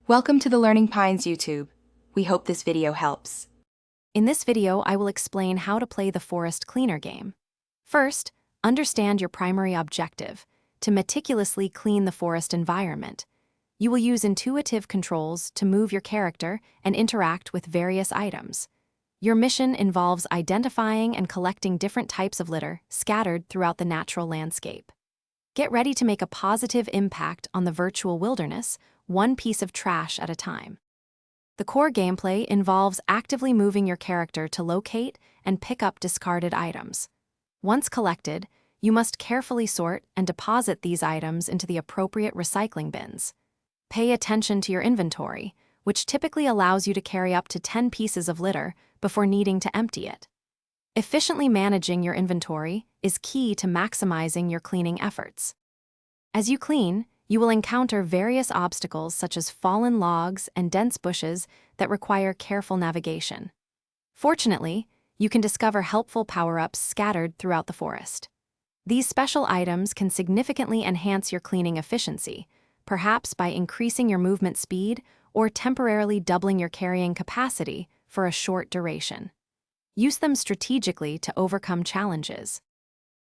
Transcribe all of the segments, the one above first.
Welcome to the Learning Pines YouTube. We hope this video helps. In this video, I will explain how to play the Forest Cleaner game. First, understand your primary objective, to meticulously clean the forest environment. You will use intuitive controls to move your character and interact with various items. Your mission involves identifying and collecting different types of litter scattered throughout the natural landscape. Get ready to make a positive impact on the virtual wilderness, one piece of trash at a time. The core gameplay involves actively moving your character to locate and pick up discarded items. Once collected, you must carefully sort and deposit these items into the appropriate recycling bins. Pay attention to your inventory, which typically allows you to carry up to 10 pieces of litter before needing to empty it. Efficiently managing your inventory is key to maximizing your cleaning efforts. As you clean, you will encounter various obstacles such as fallen logs and dense bushes that require careful navigation. Fortunately, you can discover helpful power-ups scattered throughout the forest. These special items can significantly enhance your cleaning efficiency, perhaps by increasing your movement speed or temporarily doubling your carrying capacity for a short duration. Use them strategically to overcome challenges.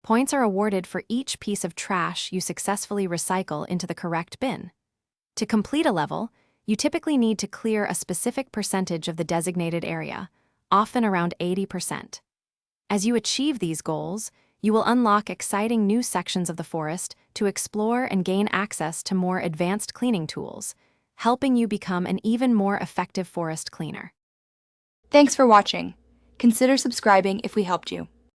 Points are awarded for each piece of trash you successfully recycle into the correct bin. To complete a level, you typically need to clear a specific percentage of the designated area, often around 80%. As you achieve these goals, you will unlock exciting new sections of the forest to explore and gain access to more advanced cleaning tools, helping you become an even more effective forest cleaner. Thanks for watching. Consider subscribing if we helped you.